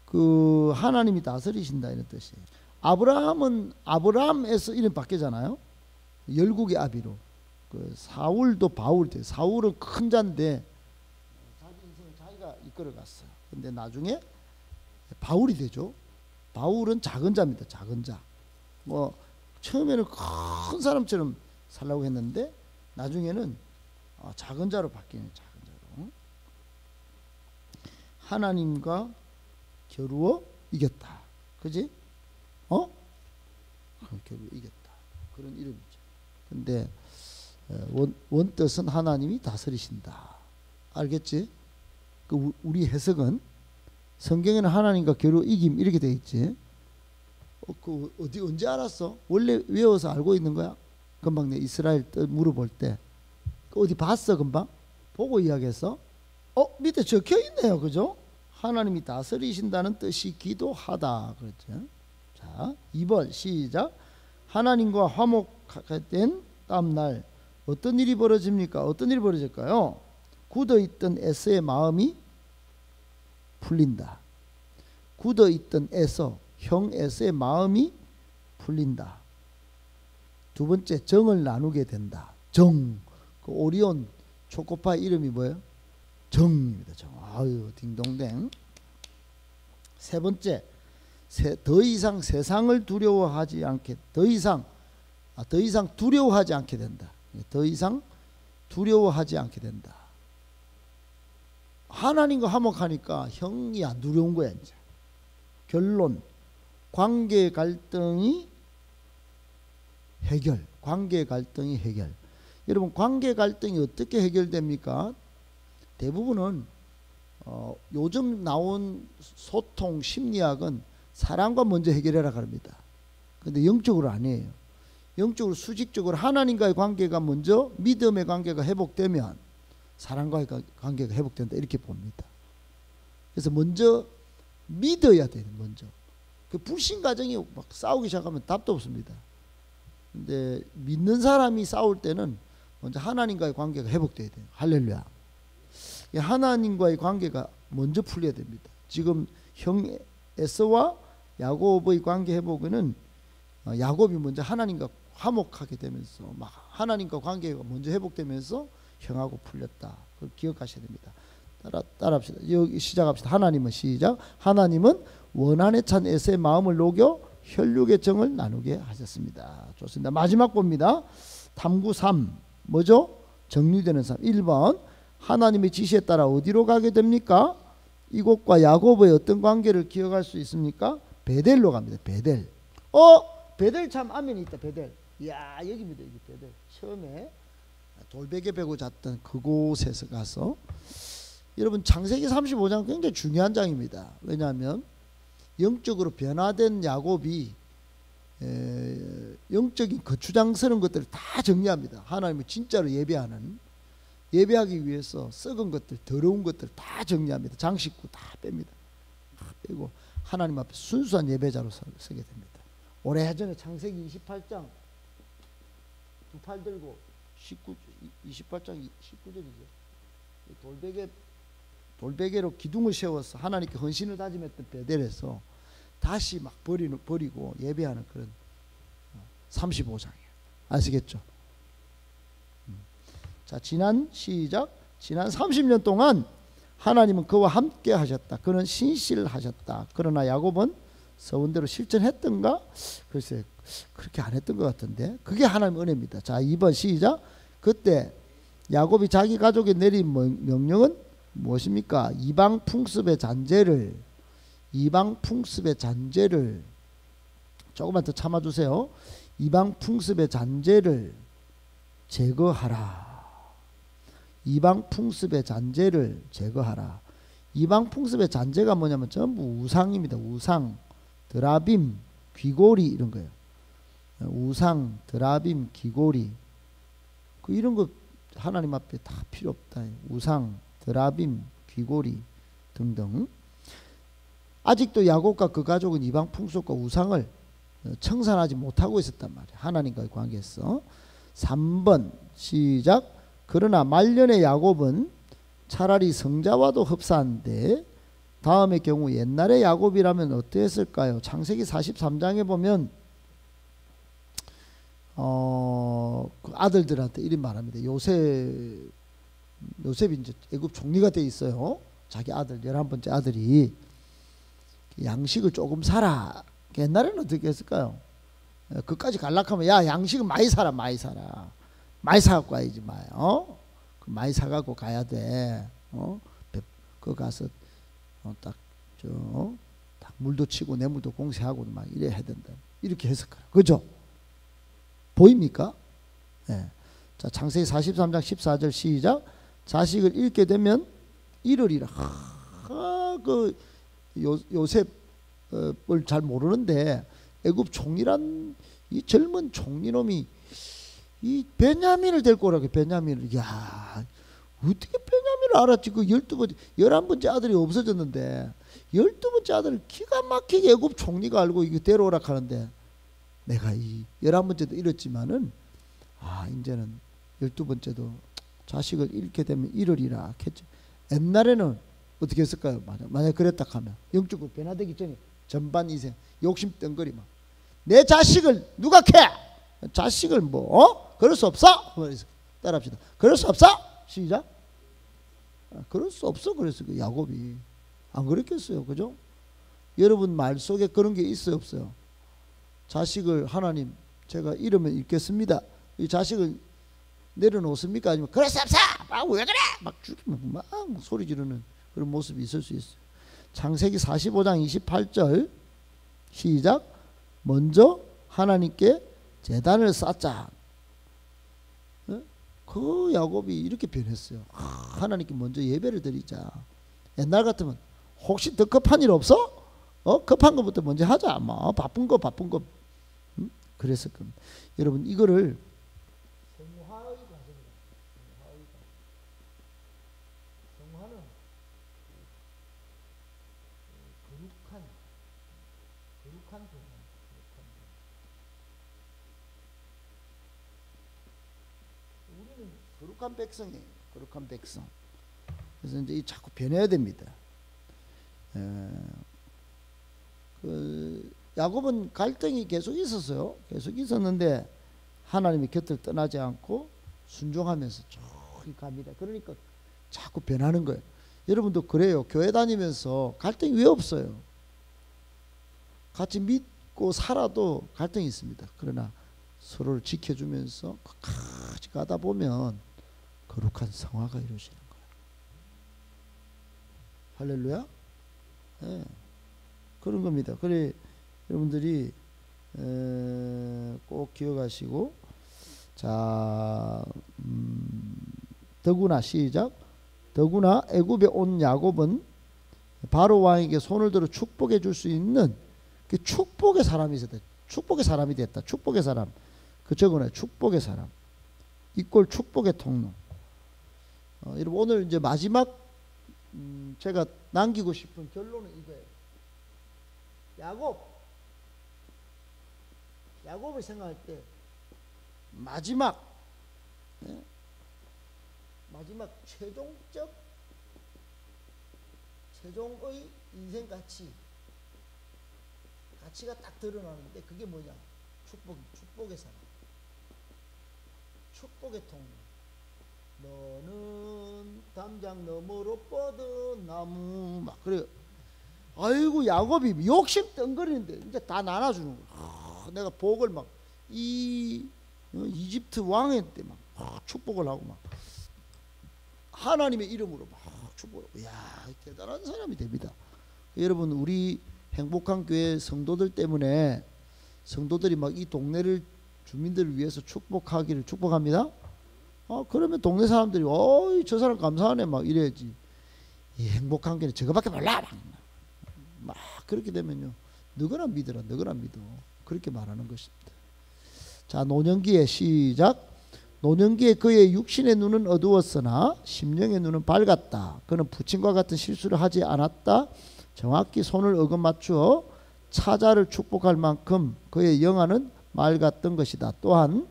그 하나님이 다스리신다 이런 뜻이에요. 아브라함은 아브라함에서 이름 바뀌잖아요. 열국의 아비로. 그 사울도 바울 돼. 사울은 큰 자인데 자기 인생을 자기가 이끌어갔어요. 근데 나중에 바울이 되죠. 바울은 작은 자입니다. 작은 자. 뭐 처음에는 큰 사람처럼 살라고 했는데 나중에는 작은 자로 바뀌는 작은 자로. 하나님과 겨루어 이겼다. 그지? 겨루어 이겼다. 그런 이름이죠. 근데 원뜻은 하나님이 다스리신다. 알겠지? 그 우리 해석은 성경에는 하나님과 겨루어 이김 이렇게 돼 있지. 그 언제 알았어? 원래 외워서 알고 있는 거야? 금방 내 이스라엘 뜻 물어볼 때 어디 봤어? 금방 보고 이야기했어? 밑에 적혀 있네요. 그죠? 하나님이 다스리신다는 뜻이 기도하다. 그렇죠? 자, 2번 시작. 하나님과 화목된 다음날 어떤 일이 벌어집니까? 어떤 일이 벌어질까요? 굳어있던 에서의 마음이 풀린다. 굳어있던 형 에서의 마음이 풀린다. 두 번째, 정을 나누게 된다. 정. 그 오리온 초코파이 이름이 뭐예요? 정입니다. 정. 아유, 딩동댕. 세 번째, 더 이상 세상을 두려워하지 않게, 더 이상 두려워하지 않게 된다. 더 이상 두려워하지 않게 된다. 하나님과 화목하니까 형이 안 두려운 거야 이제. 결론, 관계 갈등이 해결. 관계 갈등이 해결. 여러분 관계 갈등이 어떻게 해결됩니까? 대부분은 요즘 나온 소통 심리학은 사랑과 먼저 해결해라 합니다. 근데 영적으로 아니에요. 영적으로 수직적으로 하나님과의 관계가 먼저 믿음의 관계가 회복되면 사랑과의 관계가 회복된다 이렇게 봅니다. 그래서 먼저 믿어야 돼요. 먼저. 그 불신 가정이 막 싸우기 시작하면 답도 없습니다. 근데 믿는 사람이 싸울 때는 먼저 하나님과의 관계가 회복돼야 돼요. 할렐루야. 하나님과의 관계가 먼저 풀려야 됩니다. 지금 형 에서와 야곱의 관계 회복은 야곱이 먼저 하나님과 화목하게 되면서 막 하나님과 관계가 먼저 회복되면서 형하고 풀렸다. 그걸 기억하셔야 됩니다. 따라합시다. 여기 시작합시다. 하나님은 시작. 하나님은 원한에 찬 에서의 마음을 녹여 혈육의 정을 나누게 하셨습니다. 좋습니다. 마지막 봅니다. 탐구 3 뭐죠? 정리되는 삶. 1번 하나님의 지시에 따라 어디로 가게 됩니까? 이곳과 야곱의 어떤 관계를 기억할 수 있습니까? 베델로 갑니다. 베델. 베델 참 아멘이 있다. 베델. 이야 여기입니다. 여기 베델. 처음에 돌베개 베고 잤던 그곳에서 가서 여러분 창세기 35장 굉장히 중요한 장입니다. 왜냐하면 영적으로 변화된 야곱이 영적인 거추장스러운 것들을 다 정리합니다. 하나님을 진짜로 예배하기 위해서 썩은 것들 더러운 것들 다 정리합니다. 장식구 다 뺍니다. 다 빼고 하나님 앞에 순수한 예배자로 서게 됩니다. 오래전에 창세기 28장 두 팔 들고 28장 19절이죠. 돌베개로 기둥을 세워서 하나님께 헌신을 다짐했던 베델에서 다시 막 버리고 예배하는 그런 35장이에요. 아시겠죠? 자, 시작. 지난 30년 동안 하나님은 그와 함께 하셨다. 그는 신실하셨다. 그러나 야곱은 서원대로 실천했던가? 글쎄 그렇게 안 했던 것 같은데 그게 하나님의 은혜입니다. 자, 2번 시작. 그때 야곱이 자기 가족에 내린 명령은 무엇입니까? 이방 풍습의 잔재를 조금만 더 참아주세요. 이방 풍습의 잔재를 제거하라. 이방 풍습의 잔재를 제거하라. 이방 풍습의 잔재가 뭐냐면 전부 우상입니다. 우상, 드라빔, 귀고리 이런 거예요. 우상, 드라빔, 귀고리 이런 거 하나님 앞에 다 필요 없다. 우상, 드라빔, 귀고리 등등. 아직도 야곱과 그 가족은 이방 풍속과 우상을 청산하지 못하고 있었단 말이에요. 하나님과의 관계에서. 3번 시작. 그러나 말년의 야곱은 차라리 성자와도 흡사한데 다음의 경우 옛날의 야곱이라면 어땠을까요? 창세기 43장에 보면 그 아들들한테 이런 말합니다. 요셉이 이제 애굽 총리가 돼 있어요. 자기 아들 11번째 아들이 양식을 조금 사라. 옛날에는 어떻게 했을까요? 그까지 갈락하면 야 양식은 많이 사라. 많이 사갖고 가야지 많이 사갖고 가야 돼. 그 가서 딱 물도 치고 뇌물도 공세하고 막 이래야 된다. 이렇게 했을 거야. 그죠? 보입니까? 네. 자, 창세기 43장 14절 시작. 자식을 잃게 되면 잃으리라. 그 요셉을 잘 모르는데 애굽 총리란 이 젊은 총리놈이 이 베냐민을 데리고 오라고. 베냐민을. 야, 어떻게 베냐민을 알았지? 그 11번째 아들이 없어졌는데 12번째 아들을 기가 막히게 애굽 총리가 알고 이거 데려오라 하는데 내가 이 11번째도 잃었지만은 이제는 12번째도 자식을 잃게 되면 잃으리라 했죠. 옛날에는 어떻게 했을까요? 만약 그랬다 하면 영적으로 변화되기 전에 전반 인생 욕심 덩거리 막 내 자식을 누가 캐? 자식을 그럴 수 없어? 따라합시다. 그럴 수 없어? 시작. 그럴 수 없어. 그래서 그 야곱이 안 그랬겠어요. 그죠? 여러분 말 속에 그런 게 있어요, 없어요? 자식을 하나님 제가 잃으면 잃겠습니다. 이 자식을 내려놓습니까? 아니면 그럴 수 없어! 왜 그래! 막 소리 지르는 그런 모습이 있을 수 있어요. 창세기 45장 28절 시작. 먼저 하나님께 제단을 쌓자. 그 야곱이 이렇게 변했어요. 하나님께 먼저 예배를 드리자. 옛날 같으면 혹시 더 급한 일 없어? 급한 것부터 먼저 하자. 바쁜 거 그랬을 겁니다. 여러분 이거를 성화의 과정이다. 성화는 거룩한 교회. 우리는 거룩한 백성이에요. 거룩한 백성. 그래서 이제 자꾸 변해야 됩니다. 야곱은 갈등이 계속 있었어요. 계속 있었는데 하나님의 곁을 떠나지 않고 순종하면서 저기 갑니다. 그러니까 자꾸 변하는 거예요. 여러분도 그래요. 교회 다니면서 갈등이 왜 없어요? 같이 믿고 살아도 갈등이 있습니다. 그러나 서로를 지켜주면서 끝까지 가다 보면 거룩한 성화가 이루어지는 거예요. 할렐루야. 네. 그런 겁니다. 그래 여러분들이 꼭 기억하시고 자 더구나 시작. 더구나 애굽에 온 야곱은 바로 왕에게 손을 들어 축복해 줄 수 있는 그 축복의 사람이 있었다. 축복의 사람이 됐다. 축복의 사람. 그 적어놔요. 축복의 사람. 이꼴 축복의 통로. 여러분 오늘 이제 마지막 제가 남기고 싶은 결론은 이거예요. 야곱을 생각할 때 마지막 최종의 인생 가치가 딱 드러나는데 그게 뭐냐? 축복의 사람, 축복의 통로. 너는 담장 너머로 뻗은 나무 막 그래. 아이고 야곱이 욕심 덩거리는데 이제 다 나눠주는 거야. 내가 복을 막 이집트 왕의 때 막 축복을 하고 막 하나님의 이름으로 막 축복을 하고. 이야, 대단한 사람이 됩니다. 여러분, 우리 행복한 교회 성도들 때문에 성도들이 막 이 동네를 주민들을 위해서 축복하기를 축복합니다. 그러면 동네 사람들이 저 사람 감사하네 막 이래야지. 이 행복한 교회는 저거밖에 몰라 막 그렇게 되면요, 너거나 믿어라, 너거나 믿어, 그렇게 말하는 것입니다. 자, 노년기에 시작. 노년기에 그의 육신의 눈은 어두웠으나 심령의 눈은 밝았다. 그는 부친과 같은 실수를 하지 않았다. 정확히 손을 어긋맞추어 차자를 축복할 만큼 그의 영안은 맑았던 것이다. 또한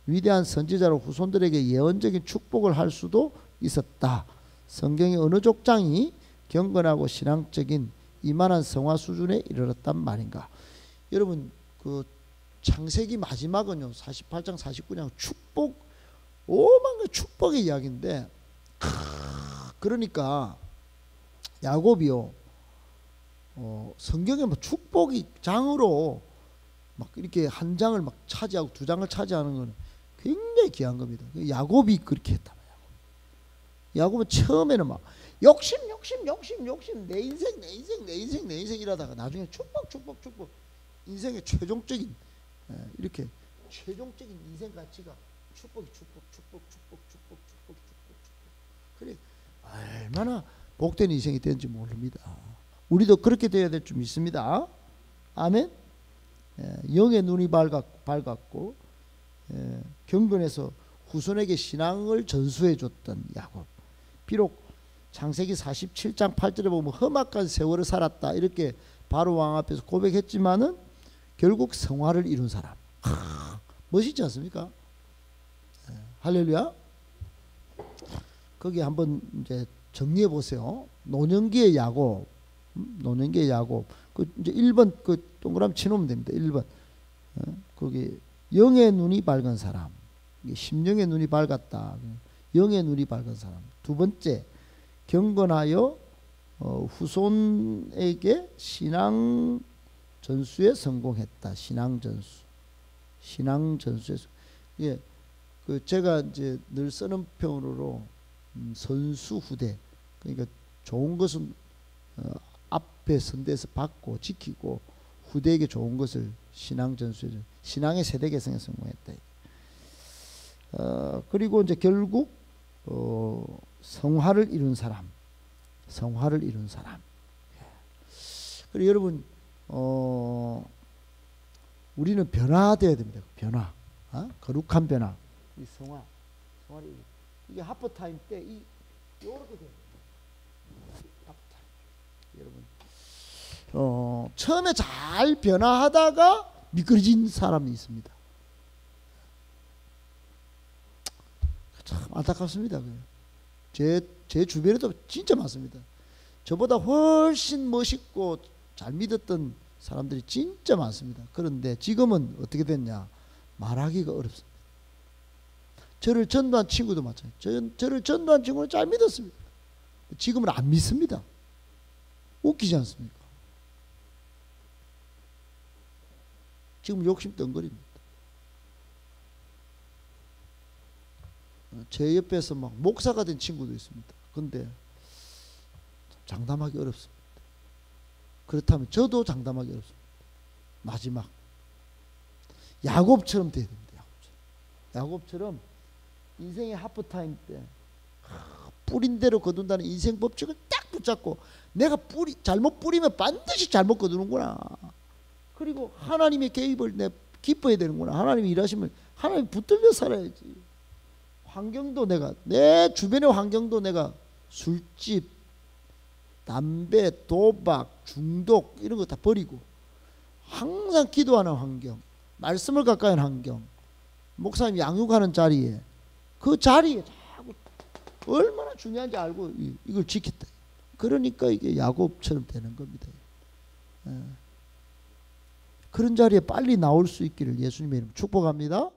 위대한 선지자로 후손들에게 예언적인 축복을 할 수도 있었다. 성경의 어느 족장이 경건하고 신앙적인 이만한 성화 수준에 이르렀단 말인가. 여러분, 그 창세기 마지막은요 48장 49장 축복, 오만가 축복의 이야기인데, 그러니까 야곱이요 성경에 뭐 축복이 장으로 막 이렇게 한 장을 막 차지하고 두 장을 차지하는 거는 굉장히 귀한 겁니다. 야곱이 그렇게 했다. 야곱은 처음에는 막 욕심 내 인생 이러다가 나중에 축복 인생의 최종적인 이렇게 최종적인 인생 가치가 축복. 그래, 얼마나 복된 인생이 되는지 모릅니다. 우리도 그렇게 되어야 될 줄 믿습니다. 아멘. 영의 눈이 밝았고 경건해서 후손에게 신앙을 전수해 줬던 야곱. 비록 창세기 47장 8절에 보면 험악한 세월을 살았다 이렇게 바로 왕 앞에서 고백했지만은 결국 성화를 이룬 사람. 멋있지 않습니까? 할렐루야. 거기 한번 이제 정리해 보세요. 노년기의 야곱. 그 이제 1번 그 동그라미 치놓으면 됩니다. 1번. 거기 영의 눈이 밝은 사람. 심령의 눈이 밝았다. 영의 눈이 밝은 사람. 두 번째, 경건하여 후손에게 신앙 전수에 성공했다. 신앙 전수에서. 예, 그 제가 이제 늘 쓰는 표현으로 선수 후대. 그러니까 좋은 것은 앞에 선대에서 받고 지키고 후대에게 좋은 것을 신앙 전수에 신앙의 세대 개성에 성공했다. 그리고 이제 결국 성화를 이룬 사람. 그리고 여러분 우리는 변화되어야 됩니다. 변화, 거룩한 변화. 이 성화를 이게 하프 타임 때 이렇게 돼요. 하프 타임. 여러분, 처음에 잘 변화하다가 미끄러진 사람이 있습니다. 참 안타깝습니다. 제 주변에도 진짜 많습니다. 저보다 훨씬 멋있고 잘 믿었던 사람들이 진짜 많습니다. 그런데 지금은 어떻게 됐냐? 말하기가 어렵습니다. 저를 전도한 친구도 마찬가지예요. 저를 전도한 친구는 잘 믿었습니다. 지금은 안 믿습니다. 웃기지 않습니까? 지금 욕심 덩거립니다. 제 옆에서 막 목사가 된 친구도 있습니다. 근데 장담하기 어렵습니다. 그렇다면 저도 장담하기 어렵습니다. 마지막 야곱처럼 돼야 됩니다. 야곱처럼 인생의 하프타임 때 뿌린 대로 거둔다는 인생 법칙을 딱 붙잡고 내가 잘못 뿌리면 반드시 잘못 거두는구나. 그리고 하나님의 개입을 내 기뻐해야 되는구나. 하나님이 일하시면 하나님 붙들려 살아야지. 환경도 내 주변의 환경도 내가 술집, 담배, 도박, 중독 이런 거 다 버리고 항상 기도하는 환경, 말씀을 가까이 하는 환경, 목사님 양육하는 자리에 그 자리에 자꾸 얼마나 중요한지 알고 이걸 지켰다. 그러니까 이게 야곱처럼 되는 겁니다. 그런 자리에 빨리 나올 수 있기를 예수님의 이름 축복합니다.